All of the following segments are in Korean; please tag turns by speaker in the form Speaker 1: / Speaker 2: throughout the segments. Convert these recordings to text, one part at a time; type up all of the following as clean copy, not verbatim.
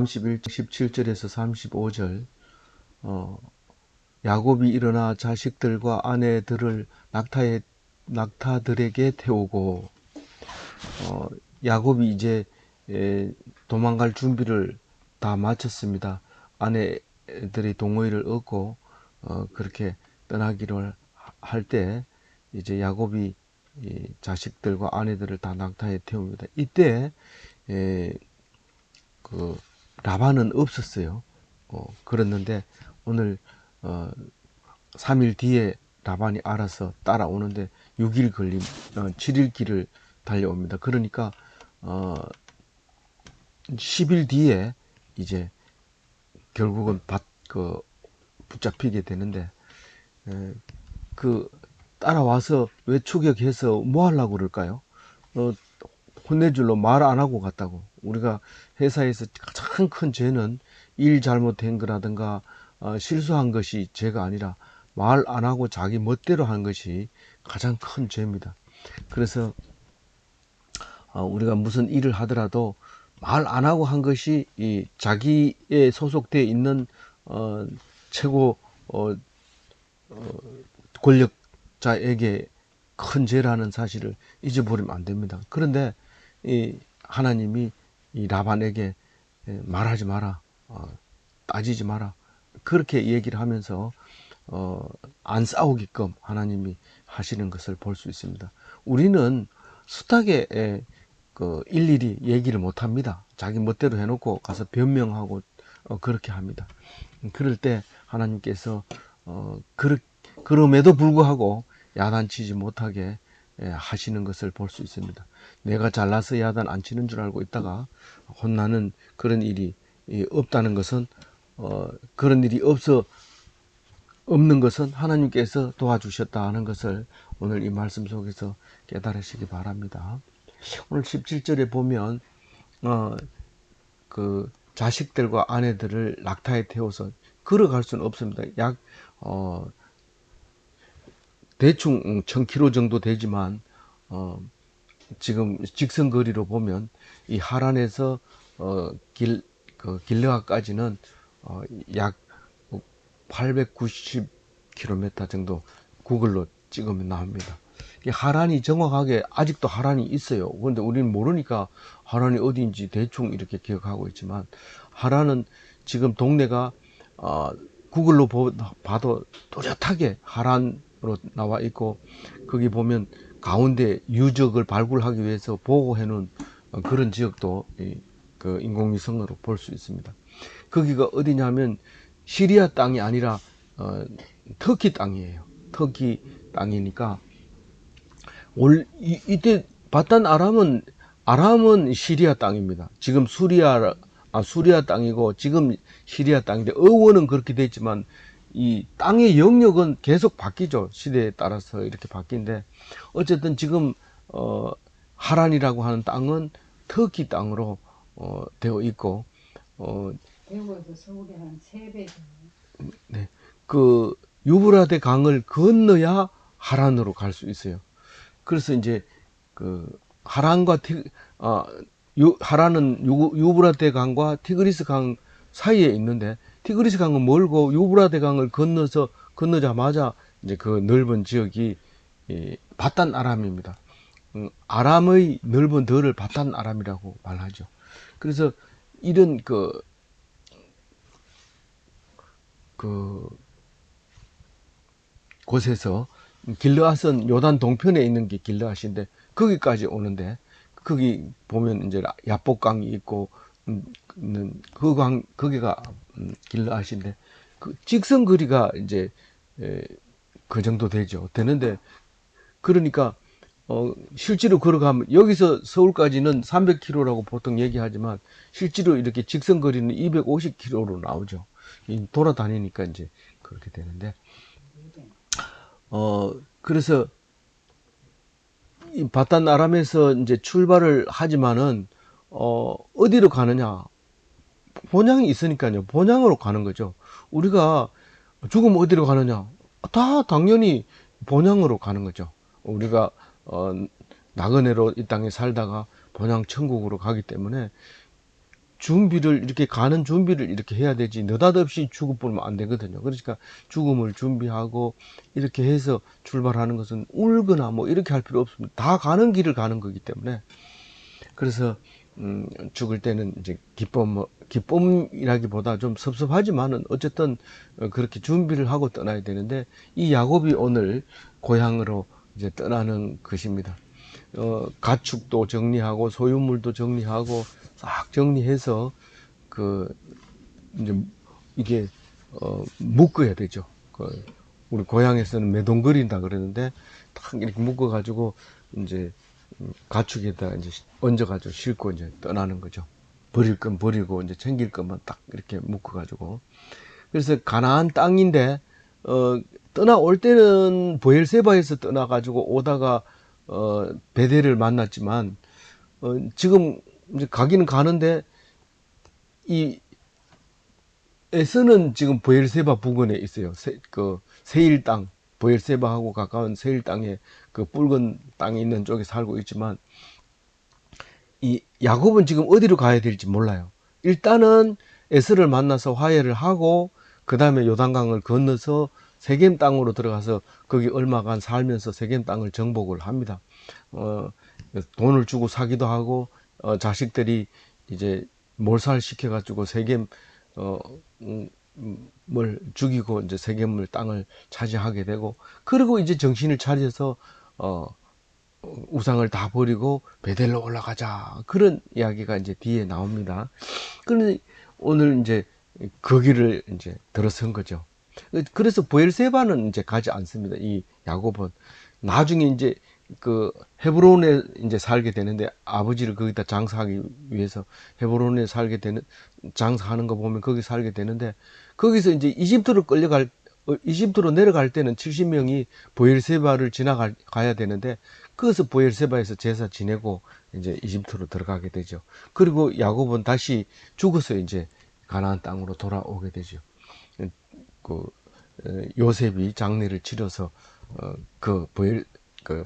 Speaker 1: 31장 17절에서 35절 야곱이 일어나 자식들과 아내들을 낙타들에게 태우고 야곱이 이제 도망갈 준비를 다 마쳤습니다. 아내들이 동의를 얻고 그렇게 떠나기를 할 때 이제 야곱이 자식들과 아내들을 다 낙타에 태웁니다. 이때 그 라반은 없었어요. 그랬는데 오늘 3일 뒤에 라반이 알아서 따라오는데 6일 걸림 7일 길을 달려옵니다. 그러니까 10일 뒤에 이제 결국은 붙잡히게 되는데 그 따라와서 왜 추격해서 뭐 하려고 그럴까요? 혼내줄로 말 안 하고 갔다고. 우리가 회사에서 가장 큰 죄는 일 잘못한 거라든가 실수한 것이 죄가 아니라 말 안 하고 자기 멋대로 한 것이 가장 큰 죄입니다. 그래서 우리가 무슨 일을 하더라도 말 안 하고 한 것이 이 자기에 소속되어 있는 최고 권력자에게 큰 죄라는 사실을 잊어버리면 안 됩니다. 그런데 이 하나님이 이 라반에게 말하지 마라, 따지지 마라, 그렇게 얘기를 하면서 안 싸우게끔 하나님이 하시는 것을 볼 수 있습니다. 우리는 숱하게 일일이 얘기를 못 합니다. 자기 멋대로 해놓고 가서 변명하고 그렇게 합니다. 그럴 때 하나님께서 그럼에도 불구하고 야단치지 못하게 하시는 것을 볼 수 있습니다. 내가 잘나서 야단 안 치는 줄 알고 있다가 혼나는 그런 일이 없다는 것은 그런 일이 없는 것은 하나님께서 도와주셨다 하는 것을 오늘 이 말씀 속에서 깨달으시기 바랍니다. 오늘 17절에 보면 그 자식들과 아내들을 낙타에 태워서 걸어갈 수는 없습니다. 대충 1000km 정도 되지만 지금 직선거리로 보면 이 하란에서 길르앗까지는 약 890km 정도 구글로 찍으면 나옵니다. 이 하란이 정확하게 아직도 하란이 있어요. 그런데 우리는 모르니까 하란이 어디인지 대충 이렇게 기억하고 있지만 하란은 지금 동네가 구글로 봐도 뚜렷하게 하란으로 나와 있고 거기 보면 가운데 유적을 발굴하기 위해서 보호해 놓은 그런 지역도 그 인공위성으로 볼 수 있습니다. 거기가 어디냐면 시리아 땅이 아니라 터키 땅이에요. 터키 땅이니까 이때 바단 아람은 시리아 땅입니다. 지금 수리아 땅이고 지금 시리아 땅인데 어원은 그렇게 됐지만 이 땅의 영역은 계속 바뀌죠. 시대에 따라서 이렇게 바뀐데 어쨌든 지금 하란이라고 하는 땅은 터키 땅으로 되어 있고
Speaker 2: 대구에서 서울이 한 3배.
Speaker 1: 네, 그 유브라데 강을 건너야 하란으로 갈 수 있어요. 그래서 이제 그 하란과 하란은 유브라데 강과 티그리스 강 사이에 있는데 티그리스 강은 멀고 유브라데 강을 건너자마자 이제 그 넓은 지역이 바단 아람입니다. 아람의 넓은 들을 바단 아람이라고 말하죠. 그래서 이런 곳에서 길르앗은 요단 동편에 있는 게 길르앗인데 거기까지 오는데 거기 보면 이제 야복강이 있고 거기가 길르앗인데 그 직선 거리가 이제 그 정도 되는데 그러니까 실제로 걸어가면 여기서 서울까지는 300km라고 보통 얘기하지만 실제로 이렇게 직선 거리는 250km로 나오죠. 돌아다니니까 이제 그렇게 되는데 그래서 이 바단 아람에서 이제 출발을 하지만은 어디로 가느냐? 본향이 있으니까요. 본향으로 가는 거죠. 우리가 죽으면 어디로 가느냐? 다 당연히 본향으로 가는 거죠. 우리가 나그네로 이 땅에 살다가 본향 천국으로 가기 때문에 준비를 이렇게 가는 준비를 이렇게 해야 되지 느닷없이 죽어버리면 안 되거든요. 그러니까 죽음을 준비하고 이렇게 해서 출발하는 것은 울거나 뭐 이렇게 할 필요 없습니다. 다 가는 길을 가는 거기 때문에. 그래서 죽을 때는 이제 기쁨이라기보다 좀 섭섭하지만은 어쨌든 그렇게 준비를 하고 떠나야 되는데, 이 야곱이 오늘 고향으로 이제 떠나는 것입니다. 가축도 정리하고 소유물도 정리하고 싹 정리해서 이제 이게 묶어야 되죠. 우리 고향에서는 매동거린다 그러는데 딱 이렇게 묶어가지고 이제 가축에다 이제 얹어가지고 싣고 이제 떠나는 거죠. 버릴 건 버리고 이제 챙길 것만 딱 이렇게 묶어가지고. 그래서 가나안 땅인데 떠나올 때는 브엘세바에서 떠나가지고 오다가 베델을 만났지만 지금 이제 가기는 가는데 이 에서는 지금 브엘세바 부근에 있어요. 세일 땅, 브엘세바하고 가까운 세일 땅에 그 붉은 땅이 있는 쪽에 살고 있지만, 이 야곱은 지금 어디로 가야 될지 몰라요. 일단은 에서를 만나서 화해를 하고 그 다음에 요단강을 건너서 세겜 땅으로 들어가서 거기 얼마간 살면서 세겜 땅을 정복을 합니다. 돈을 주고 사기도 하고 자식들이 이제 몰살 시켜가지고 세겜 을 죽이고 이제 세겜을 땅을 차지하게 되고, 그리고 이제 정신을 차려서 우상을 다 버리고 베델로 올라가자, 그런 이야기가 이제 뒤에 나옵니다. 그런데 오늘 이제 그 길을 이제 들어선 거죠. 그래서 브엘세바는 이제 가지 않습니다. 이 야곱은 나중에 이제 그 헤브론에 이제 살게 되는데, 아버지를 거기다 장사하기 위해서 헤브론에 살게 되는, 장사하는 거 보면 거기 살게 되는데, 거기서 이제 이집트로 내려갈 때는 70명이 브엘세바를 지나가야 되는데, 그래서 브엘세바에서 제사 지내고 이제 이집트로 들어가게 되죠. 그리고 야곱은 다시 죽어서 이제 가나안 땅으로 돌아오게 되죠. 요셉이 장례를 치러서 그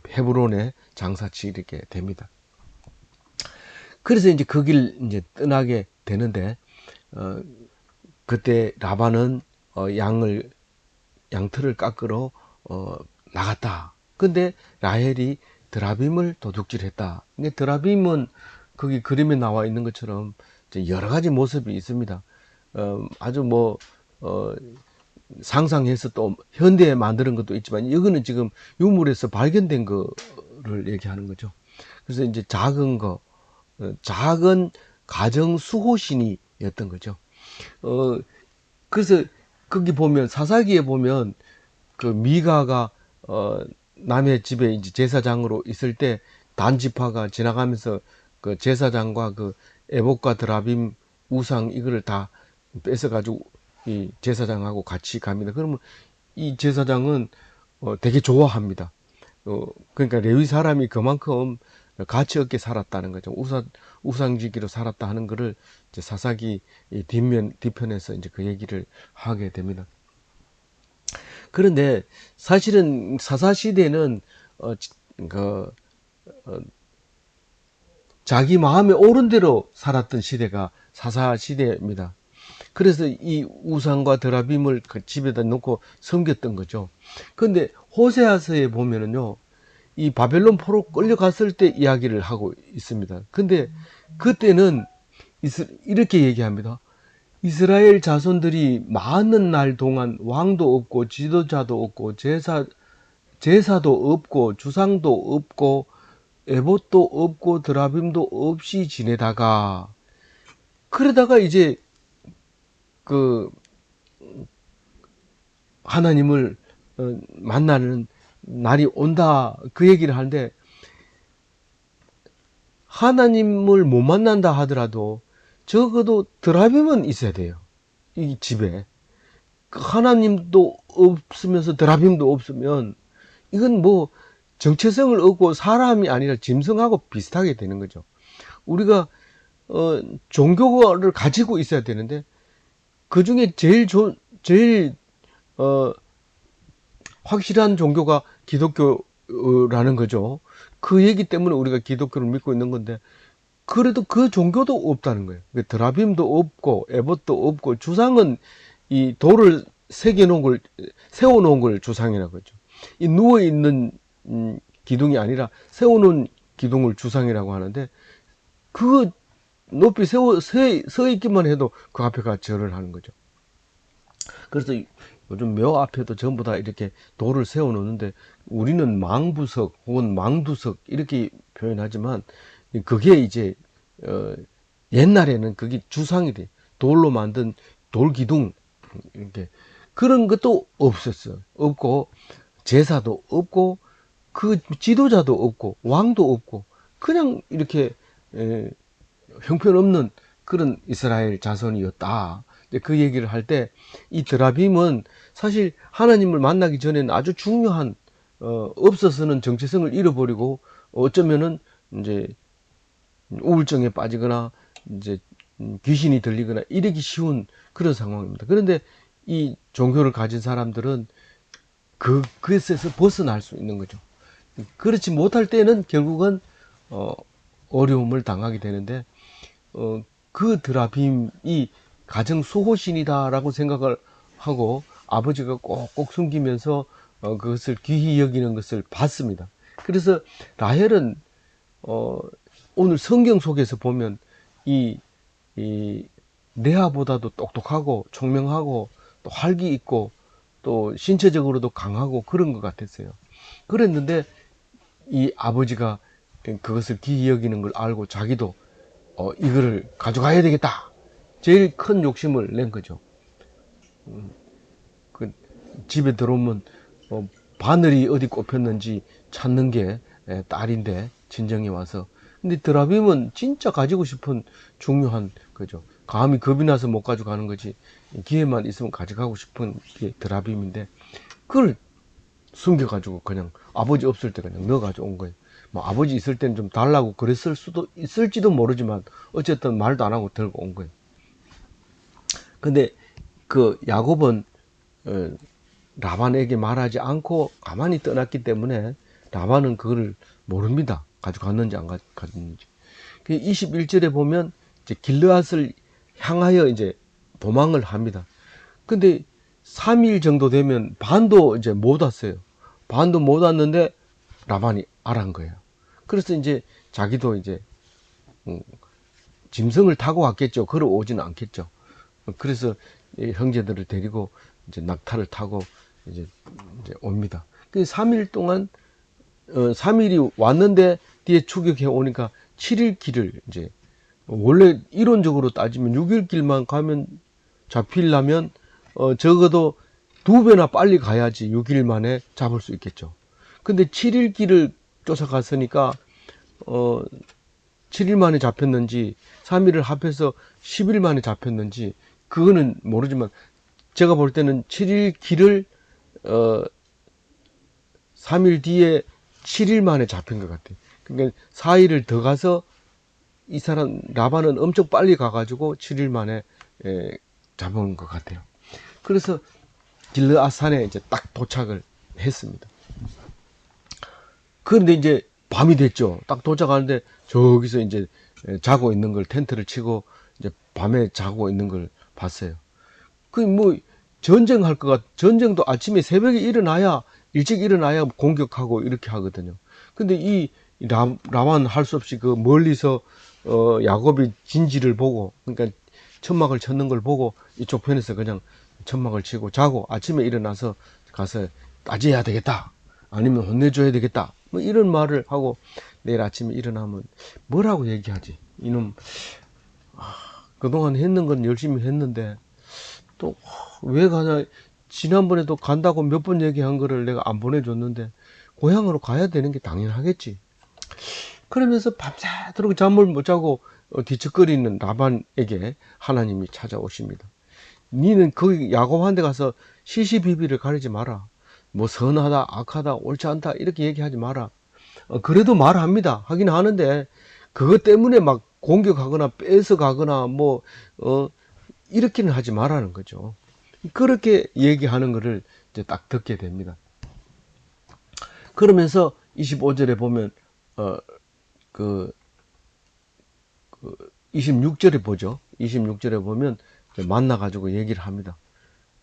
Speaker 1: 헤브론에 장사 지르게 됩니다. 그래서 이제 그 길 이제 떠나게 되는데, 그때 라반은 양털을 깎으러 나갔다. 근데 라헬이 드라빔을 도둑질했다. 근데 드라빔은 거기 그림에 나와 있는 것처럼 여러 가지 모습이 있습니다. 아주 상상해서 또 현대에 만드는 것도 있지만, 이거는 지금 유물에서 발견된 거를 얘기하는 거죠. 그래서 이제 작은 가정 수호신이었던 거죠. 그래서 거기 보면 사사기에 보면 그 미가가 남의 집에 이제 제사장으로 있을 때 단지파가 지나가면서 그 제사장과 그 에봇과 드라빔 우상 이거를 다 뺏어가지고 이 제사장하고 같이 갑니다. 그러면 이 제사장은 되게 좋아합니다. 그러니까 레위 사람이 그만큼 가치 없게 살았다는 거죠. 우상지기로 살았다 하는 거를 이제 사사기 뒤편에서 이제 그 얘기를 하게 됩니다. 그런데 사실은 사사시대는 자기 마음에 옳은 대로 살았던 시대가 사사시대입니다. 그래서 이 우상과 드라빔을 그 집에다 놓고 섬겼던 거죠. 그런데 호세아서에 보면은요, 이 바벨론 포로 끌려갔을 때 이야기를 하고 있습니다. 근데 그때는 이렇게 얘기합니다. 이스라엘 자손들이 많은 날 동안 왕도 없고 지도자도 없고 제사도 없고 주상도 없고 에봇도 없고 드라빔도 없이 지내다가, 그러다가 이제 그 하나님을 만나는 날이 온다, 그 얘기를 하는데, 하나님을 못 만난다 하더라도 적어도 드라빔은 있어야 돼요. 이 집에 하나님도 없으면서 드라빔도 없으면 이건 정체성을 얻고 사람이 아니라 짐승하고 비슷하게 되는 거죠. 우리가 종교를 가지고 있어야 되는데, 그 중에 제일 확실한 종교가 기독교라는 거죠. 그 얘기 때문에 우리가 기독교를 믿고 있는 건데, 그래도 그 종교도 없다는 거예요. 그 드라빔도 없고 에봇도 없고 주상은 이 돌을 세워놓은 걸 주상이라고 하죠. 이 누워있는 기둥이 아니라 세워놓은 기둥을 주상이라고 하는데 그 높이 서 있기만 해도 그 앞에가 절을 하는 거죠. 그래서 요즘 묘 앞에도 전부 다 이렇게 돌을 세워놓는데 우리는 망부석 혹은 망두석 이렇게 표현하지만 그게 이제 옛날에는 그게 주상이 돼. 돌로 만든 돌기둥 이렇게 그런 것도 없었어. 없고 제사도 없고 그 지도자도 없고 왕도 없고 그냥 이렇게 형편없는 그런 이스라엘 자손이었다. 그 얘기를 할 때 이 드라빔은 사실 하나님을 만나기 전에는 아주 중요한 없어서는 정체성을 잃어버리고 어쩌면은 이제 우울증에 빠지거나 이제 귀신이 들리거나 이러기 쉬운 그런 상황입니다. 그런데 이 종교를 가진 사람들은 그것에서 벗어날 수 있는 거죠. 그렇지 못할 때는 결국은 어려움을 당하게 되는데 그 드라빔이 가정 수호신이다라고 생각을 하고 아버지가 꼭꼭 숨기면서 그것을 귀히 여기는 것을 봤습니다. 그래서 라헬은 오늘 성경 속에서 보면 이 레아보다도 똑똑하고 총명하고 또 활기 있고 또 신체적으로도 강하고 그런 것 같았어요. 그랬는데 이 아버지가 그것을 귀히 여기는 걸 알고 자기도 이거를 가져가야 되겠다. 제일 큰 욕심을 낸 거죠. 그 집에 들어오면 바늘이 어디 꼽혔는지 찾는 게 딸인데 친정에 와서. 근데 드라빔은 진짜 가지고 싶은 중요한 거죠. 감히 겁이 나서 못 가져가는 거지. 기회만 있으면 가져가고 싶은 게 드라빔인데 그걸 숨겨가지고 그냥 아버지 없을 때 그냥 넣어가지고 온 거예요. 뭐 아버지 있을 때는 좀 달라고 그랬을 수도 있을지도 모르지만 어쨌든 말도 안 하고 들고 온 거예요. 근데 그 야곱은 라반에게 말하지 않고 가만히 떠났기 때문에 라반은 그걸 모릅니다. 가져갔는지 안 가져갔는지. 21절에 보면 이제 길르앗을 향하여 이제 도망을 합니다. 근데 3일 정도 되면 반도 이제 못 왔어요. 반도 못 왔는데 라반이 알한 거예요. 그래서 이제 자기도 이제 짐승을 타고 왔겠죠. 걸어오지는 않겠죠. 그래서 형제들을 데리고 이제 낙타를 타고 이제 옵니다. 그 3일 동안 3일이 왔는데 뒤에 추격해 오니까 7일 길을 이제 원래 이론적으로 따지면 6일 길만 가면 잡히려면 적어도 2배나 빨리 가야지 6일 만에 잡을 수 있겠죠. 근데 7일 길을 쫓아갔으니까 7일 만에 잡혔는지 3일을 합해서 10일 만에 잡혔는지 그거는 모르지만 제가 볼 때는 7일 길을 3일 뒤에 7일 만에 잡힌 것 같아요. 그러니까 4일을 더 가서 이 사람 라반은 엄청 빨리 가가지고 7일 만에 잡은 것 같아요. 그래서 길르앗산에 이제 딱 도착을 했습니다. 그런데 이제 밤이 됐죠. 딱 도착하는데 저기서 이제 자고 있는 걸 텐트를 치고 이제 밤에 자고 있는 걸 봤어요. 그 뭐 전쟁할 것 전쟁도 아침에 새벽에 일어나야 일찍 일어나야 공격하고 이렇게 하거든요. 근데 이 라만 할 수 없이 그 멀리서 야곱이 진지를 보고 그러니까 천막을 쳤는 걸 보고 이쪽 편에서 그냥 천막을 치고 자고 아침에 일어나서 가서 따져야 되겠다. 아니면 혼내줘야 되겠다. 뭐 이런 말을 하고 내일 아침에 일어나면 뭐라고 얘기하지? 이놈 그동안 했는 건 열심히 했는데 또 왜 가냐? 지난번에도 간다고 몇 번 얘기한 거를 내가 안 보내줬는데 고향으로 가야 되는 게 당연하겠지. 그러면서 밤새도록 잠을 못 자고 뒤척거리는 라반에게 하나님이 찾아오십니다. 니는 거기 야곱한테 가서 시시비비를 가리지 마라. 뭐 선하다 악하다 옳지 않다 이렇게 얘기하지 마라. 그래도 말합니다. 하긴 하는데 그것 때문에 막 공격하거나 뺏어가거나 뭐 이렇게는 하지 말라는 거죠. 그렇게 얘기하는 것을 이제 딱 듣게 됩니다. 그러면서 25절에 보면 그 26절에 보죠. 26절에 보면 만나가지고 얘기를 합니다.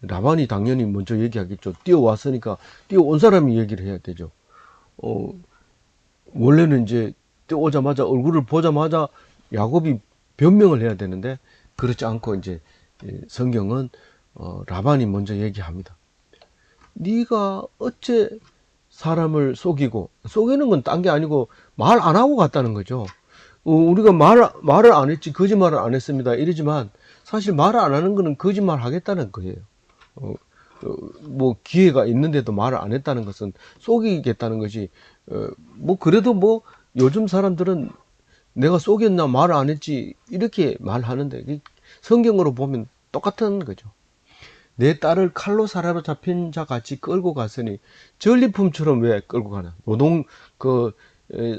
Speaker 1: 라반이 당연히 먼저 얘기하겠죠. 뛰어왔으니까 뛰어온 사람이 얘기를 해야 되죠. 원래는 이제 뛰어오자마자 얼굴을 보자마자 야곱이 변명을 해야 되는데 그렇지 않고 이제 성경은 라반이 먼저 얘기합니다. 네가 어째 사람을 속이는 건 딴 게 아니고 말 안 하고 갔다는 거죠. 우리가 말을 안 했지 거짓말을 안 했습니다. 이러지만 사실 말을 안 하는 거는 거짓말 하겠다는 거예요. 뭐 기회가 있는데도 말을 안 했다는 것은 속이겠다는 것이 뭐 그래도 뭐 요즘 사람들은 내가 속였나 말을 안 했지 이렇게 말하는데 성경으로 보면 똑같은 거죠. 내 딸을 칼로 사로잡힌 자 같이 끌고 갔으니 전리품처럼 왜 끌고 가나? 노동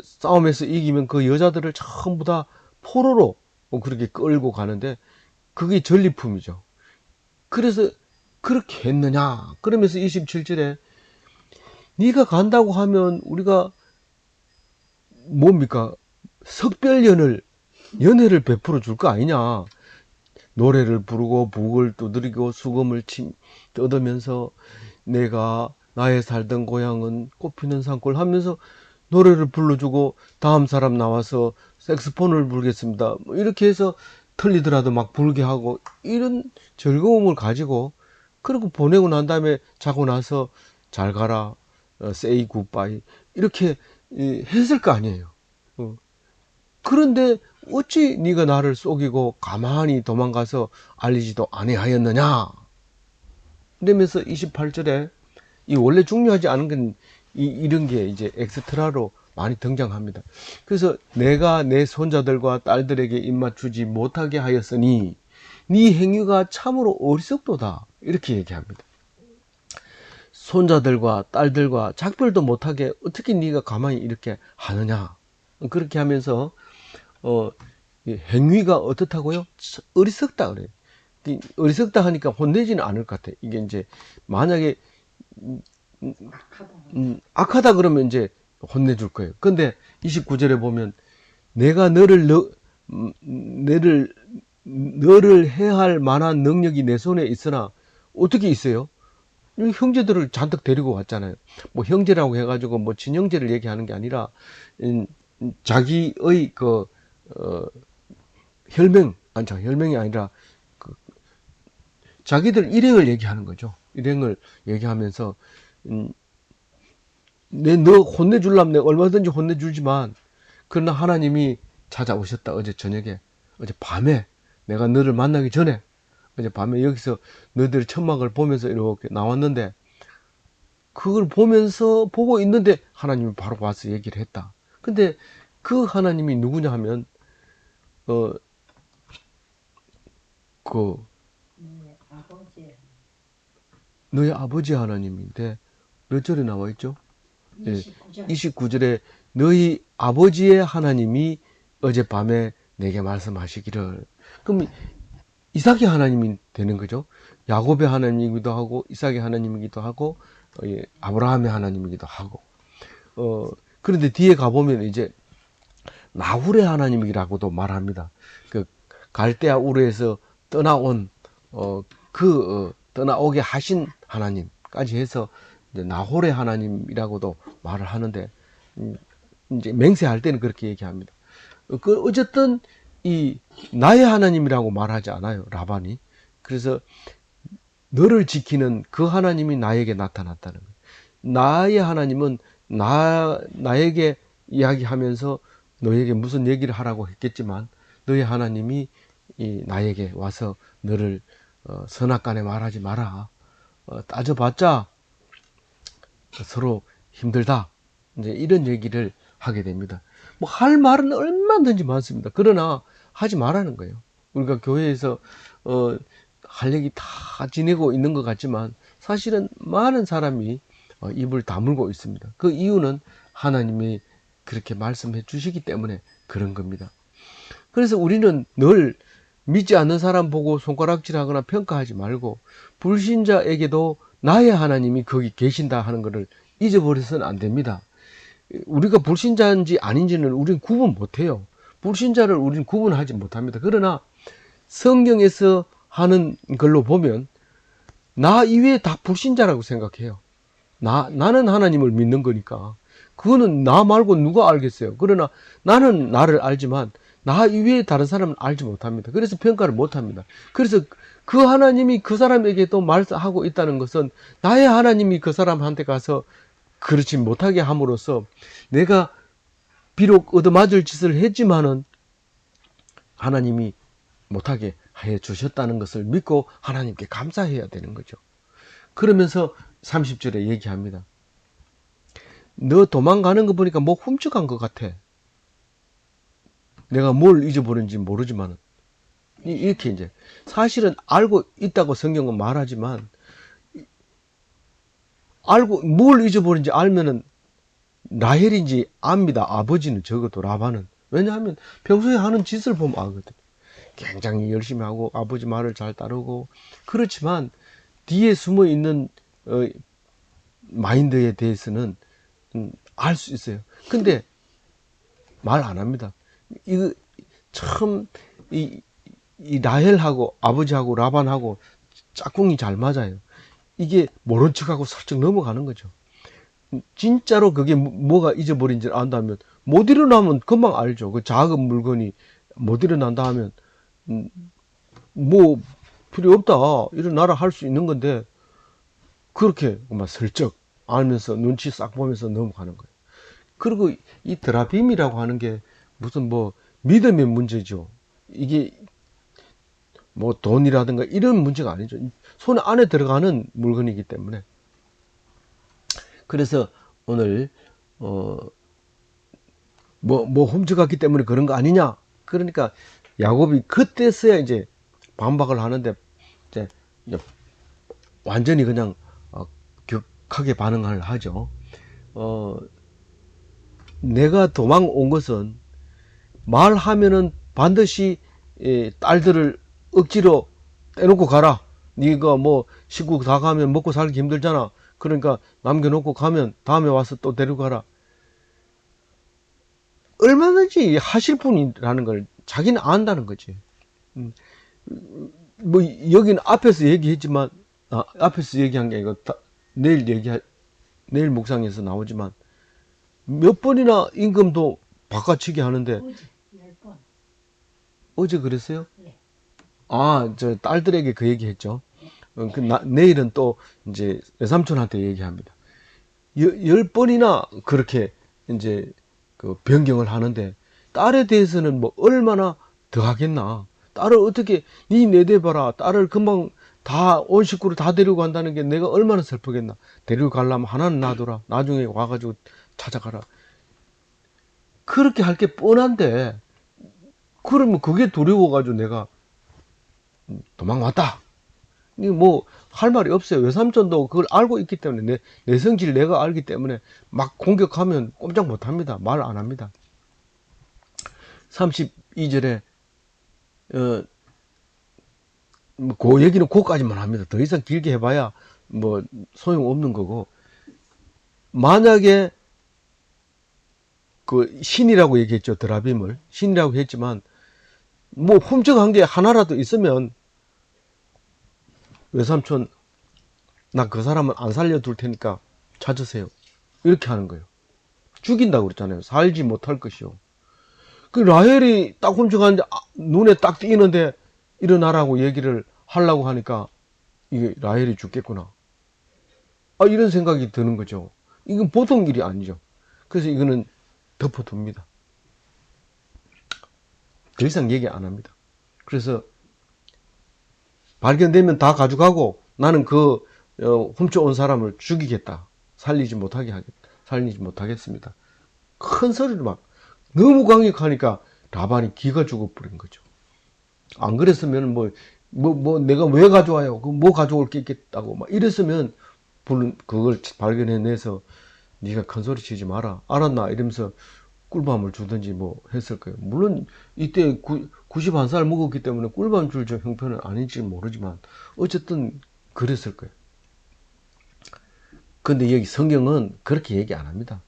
Speaker 1: 싸움에서 이기면 그 여자들을 전부 다 포로로 그렇게 끌고 가는데 그게 전리품이죠. 그래서 그렇게 했느냐? 그러면서 27절에 네가 간다고 하면 우리가 뭡니까? 연회를 베풀어 줄 거 아니냐? 노래를 부르고 북을 두드리고 수금을 뜯으면서 내가 나의 살던 고향은 꽃피는 산골 하면서 노래를 불러주고 다음 사람 나와서 색스폰을 불겠습니다. 뭐 이렇게 해서 틀리더라도 막 불게 하고 이런 즐거움을 가지고 그리고 보내고 난 다음에 자고 나서 잘 가라, say goodbye 이렇게 했을 거 아니에요. 그런데 어찌 네가 나를 속이고 가만히 도망가서 알리지도 아니하였느냐? 이러면서 28절에 이 원래 중요하지 않은 건 이런 게 이제 엑스트라로 많이 등장합니다. 그래서 내가 내 손자들과 딸들에게 입맞추지 못하게 하였으니 네 행위가 참으로 어리석도다 이렇게 얘기합니다. 손자들과 딸들과 작별도 못하게 어떻게 네가 가만히 이렇게 하느냐? 그렇게 하면서 행위가 어떻다고요? 어리석다 그래요. 어리석다 하니까 혼내지는 않을 것 같아요. 이게 이제 만약에 악하다 그러면 이제 혼내줄 거예요. 근데 29절에 보면 내가 너를 해할 만한 능력이 내 손에 있으나 어떻게 있어요? 형제들을 잔뜩 데리고 왔잖아요. 뭐 형제라고 해가지고 뭐 친형제를 얘기하는 게 아니라 자기의 혈맹이 아니라 자기들 일행을 얘기하는 거죠. 일행을 얘기하면서 너 혼내주려면 내가 얼마든지 혼내주지만 그러나 하나님이 찾아오셨다. 어제 저녁에, 어제 밤에 내가 너를 만나기 전에 어제 밤에 여기서 너희들 천막을 보면서 이렇게 나왔는데 그걸 보고 있는데 하나님이 바로 와서 얘기를 했다. 근데 그 하나님이 누구냐 하면 너희 아버지 하나님인데 몇 절에 나와 있죠? 29절에 너희 아버지의 하나님이 어젯밤에 내게 말씀하시기를. 그럼 이삭의 하나님이 되는 거죠. 야곱의 하나님이기도 하고 이삭의 하나님이기도 하고 아브라함의 하나님이기도 하고. 그런데 뒤에 가보면 이제 나홀의 하나님이라고도 말합니다. 그 갈대아 우르에서 떠나온 떠나오게 하신 하나님까지 해서 이제 나홀의 하나님이라고도 말을 하는데 이제 맹세할 때는 그렇게 얘기합니다. 어쨌든 이 나의 하나님이라고 말하지 않아요, 라반이. 그래서 너를 지키는 그 하나님이 나에게 나타났다는 거예요. 나의 하나님은 나에게 이야기하면서 너에게 무슨 얘기를 하라고 했겠지만 너의 하나님이 나에게 와서 너를 선악간에 말하지 마라. 따져봤자 서로 힘들다. 이제 이런 얘기를 하게 됩니다. 뭐 할 말은 얼마든지 많습니다. 그러나 하지 말라는 거예요. 우리가 교회에서 할 얘기 다 지내고 있는 것 같지만 사실은 많은 사람이 입을 다물고 있습니다. 그 이유는 하나님이 그렇게 말씀해 주시기 때문에 그런 겁니다. 그래서 우리는 늘 믿지 않는 사람 보고 손가락질하거나 평가하지 말고 불신자에게도 나의 하나님이 거기 계신다 하는 것을 잊어버려서는 안 됩니다. 우리가 불신자인지 아닌지는 우리는 구분 못해요. 불신자를 우리는 구분하지 못합니다. 그러나 성경에서 하는 걸로 보면 나 이외에 다 불신자라고 생각해요. 나는 하나님을 믿는 거니까. 그거는 나 말고 누가 알겠어요. 그러나 나는 나를 알지만 나 이외에 다른 사람은 알지 못합니다. 그래서 평가를 못합니다. 그래서 그 하나님이 그 사람에게 또 말하고 있다는 것은 나의 하나님이 그 사람한테 가서 그렇지 못하게 함으로써 내가 비록 얻어맞을 짓을 했지만은 하나님이 못하게 해 주셨다는 것을 믿고 하나님께 감사해야 되는 거죠. 그러면서 30절에 얘기합니다. 너 도망가는 거 보니까 뭐 훔쳐간 것 같아. 내가 뭘 잊어버린지 모르지만 이렇게 이제 사실은 알고 있다고 성경은 말하지만 알고 뭘 잊어버린지 알면은 라헬인지 압니다. 아버지는 적어도 라반은. 왜냐하면 평소에 하는 짓을 보면 알거든. 굉장히 열심히 하고 아버지 말을 잘 따르고 그렇지만 뒤에 숨어 있는 마인드에 대해서는 알 수 있어요. 근데 말 안 합니다. 이거 참 이 라헬하고 아버지하고 라반하고 짝꿍이 잘 맞아요. 이게 모른 척하고 살짝 넘어가는 거죠. 진짜로 그게 뭐가 잊어버린지를 안다면 못 일어나면 금방 알죠. 그 작은 물건이 못 일어난다 하면 뭐 필요 없다 일어나라 할 수 있는 건데 그렇게 막 슬쩍 알면서 눈치 싹 보면서 넘어가는 거예요. 그리고 이 드라빔이라고 하는 게 무슨 뭐 믿음의 문제죠. 이게 뭐 돈이라든가 이런 문제가 아니죠. 손 안에 들어가는 물건이기 때문에. 그래서 오늘 뭐 훔쳐갔기 때문에 그런 거 아니냐. 그러니까 야곱이 그때서야 이제 반박을 하는데 이제 완전히 그냥 격하게 반응을 하죠. 내가 도망 온 것은 말하면은 반드시 딸들을 억지로 떼놓고 가라. 네가 뭐 식구 다 가면 먹고 살기 힘들잖아. 그러니까 남겨놓고 가면 다음에 와서 또 데려가라. 얼마든지 하실 분이라는 걸 자기는 안다는 거지. 뭐 여기는 앞에서 얘기했지만 앞에서 얘기한 게 아니고 내일 묵상에서 나오지만 몇 번이나 임금도 바꿔치기 하는데
Speaker 2: 어제 10번.
Speaker 1: 어제 그랬어요?
Speaker 2: 네.
Speaker 1: 저 딸들에게 그 얘기 했죠. 내일은 또 이제 외삼촌한테 얘기합니다. 10번이나 그렇게 이제 그 변경을 하는데 딸에 대해서는 뭐 얼마나 더 하겠나. 딸을 어떻게 네 내대봐라. 딸을 금방 다 온 식구를 다 데리고 간다는 게 내가 얼마나 슬프겠나. 데리고 가려면 하나는 놔둬라. 나중에 와가지고 찾아가라. 그렇게 할 게 뻔한데 그러면 그게 두려워가지고 내가 도망왔다. 뭐 할 말이 없어요. 외삼촌도 그걸 알고 있기 때문에 내 성질 내가 알기 때문에 막 공격하면 꼼짝 못합니다. 말 안 합니다. 32절에 그 얘기는 그거까지만 합니다. 더 이상 길게 해봐야 뭐 소용없는 거고 만약에 그 신이라고 얘기했죠. 드라빔을 신이라고 했지만 뭐 훔쳐간 게 하나라도 있으면 외삼촌 나 그 사람은 안 살려둘 테니까 찾으세요. 이렇게 하는 거예요. 죽인다고 그랬잖아요. 살지 못할 것이요. 그 라헬이 딱 훔쳐가는데 눈에 딱 띄는데 일어나라고 얘기를 하려고 하니까 이게 라헬이 죽겠구나. 이런 생각이 드는 거죠. 이건 보통 일이 아니죠. 그래서 이거는 덮어둡니다. 더 이상 얘기 안 합니다. 그래서 발견되면 다 가져가고 나는 그 훔쳐온 사람을 죽이겠다. 살리지 못하겠습니다. 큰 소리를 막 너무 강력하니까 라반이 기가 죽어버린 거죠. 안 그랬으면 내가 왜 가져와요? 뭐 가져올 게 있겠다고 막 이랬으면 그걸 발견해내서 네가 큰 소리 치지 마라. 알았나? 이러면서 꿀밤을 주든지 뭐 했을 거예요. 물론 이때 91살 먹었기 때문에 꿀밤 줄 형편은 아닌지 모르지만 어쨌든 그랬을 거예요. 근데 여기 성경은 그렇게 얘기 안 합니다.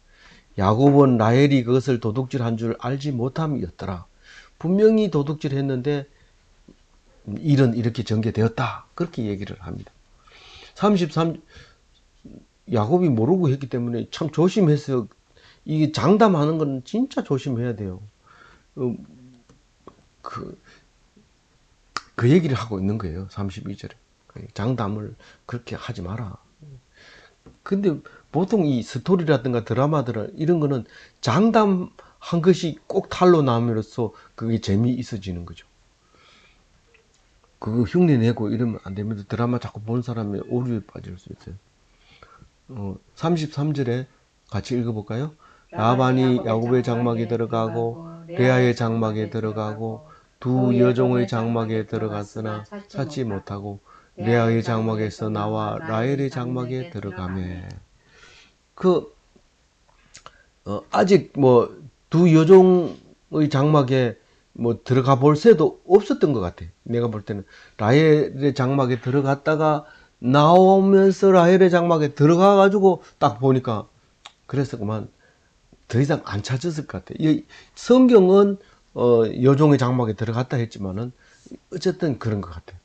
Speaker 1: 야곱은 라헬이 그것을 도둑질한 줄 알지 못함이었더라. 분명히 도둑질했는데 일은 이렇게 전개되었다. 그렇게 얘기를 합니다. 33 야곱이 모르고 했기 때문에 참 조심해서 이게 장담하는 건 진짜 조심해야 돼요. 그, 그 얘기를 하고 있는 거예요. 32절에. 장담을 그렇게 하지 마라. 근데 보통 이 스토리라든가 드라마들은 이런 거는 장담한 것이 꼭 탈로 나옴으로써 그게 재미있어지는 거죠. 그거 흉내 내고 이러면 안 되면서 드라마 자꾸 본 사람이 오류에 빠질 수 있어요. 33절에 같이 읽어볼까요? 라반이 야곱의 장막에 들어가고 레아의 장막에 들어가고 두 여종의 장막에 들어갔으나 찾지 못하고 레아의 장막에서 나와 라헬의 장막에 들어가매. 아직 뭐 두 여종의 장막에 뭐 들어가 볼 새도 없었던 것 같아. 내가 볼 때는 라헬의 장막에 들어갔다가 나오면서 라헬의 장막에 들어가 가지고 딱 보니까 그래서 그만 더 이상 안 찾았을 것 같아. 이 성경은 여종의 장막에 들어갔다 했지만은 어쨌든 그런 것 같아.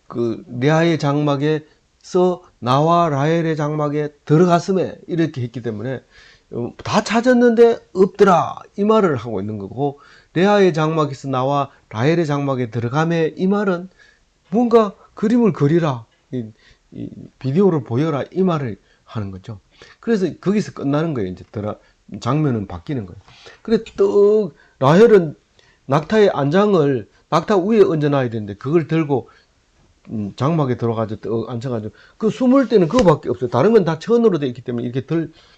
Speaker 1: 그 레아의 장막에서 나와 라헬의 장막에 들어갔음에 이렇게 했기 때문에 다 찾았는데 없더라 이 말을 하고 있는 거고, 레아의 장막에서 나와 라헬의 장막에 들어가매 이 말은 뭔가 그림을 그리라, 비디오를 보여라 이 말을 하는 거죠. 그래서 거기서 끝나는 거예요. 이제 장면은 바뀌는 거예요. 그래 떡 라헬은 낙타의 안장을 낙타 위에 얹어놔야 되는데 그걸 들고 장막에 들어가지고 떡 앉아가지고 그 숨을 때는 그거밖에 없어요. 다른 건 다 천으로 되어 있기 때문에 이렇게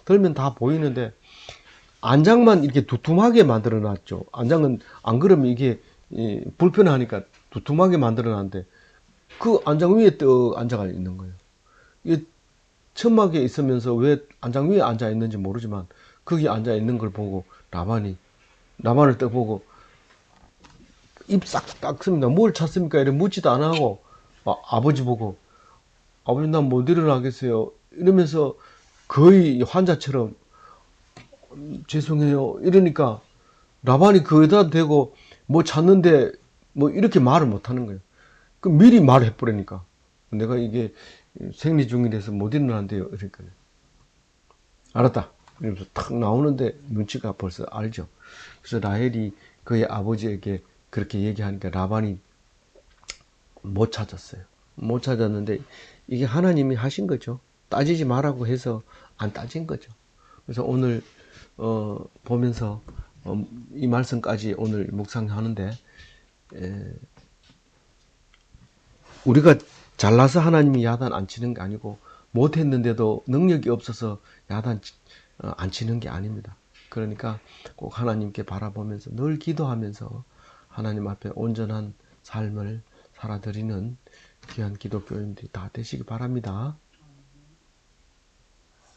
Speaker 1: 들면 다 보이는데 안장만 이렇게 두툼하게 만들어 놨죠. 안장은 안 그러면 이게 불편하니까 두툼하게 만들어 놨는데 그 안장 위에 떡 앉아가 있는 거예요. 이 천막에 있으면서 왜 안장 위에 앉아 있는지 모르지만 거기 앉아 있는 걸 보고 라반을 딱 보고 입 싹 닦습니다. 뭘 찾습니까? 이래 묻지도 안 하고 아버지 보고 아버지 난 못 일어나겠어요 이러면서 거의 환자처럼 죄송해요 이러니까 라반이 거기다 대고 뭐 찾는데 뭐 이렇게 말을 못 하는 거예요. 그 미리 말해 버리니까 내가 이게 생리 중이라서 못 일어난대요. 그러니까 알았다 이러면서 탁 나오는데 눈치가 벌써 알죠. 그래서 라헬이 그의 아버지에게 그렇게 얘기하니까 라반이 못 찾았어요. 못 찾았는데 이게 하나님이 하신 거죠. 따지지 말라고 해서 안 따진 거죠. 그래서 오늘 보면서 이 말씀까지 오늘 묵상하는데 우리가 잘나서 하나님이 야단 안 치는 게 아니고 못했는데도 능력이 없어서 야단 안 치는 게 아닙니다. 그러니까 꼭 하나님께 바라보면서 늘 기도하면서 하나님 앞에 온전한 삶을 살아드리는 귀한 기독교인들이 다 되시기 바랍니다.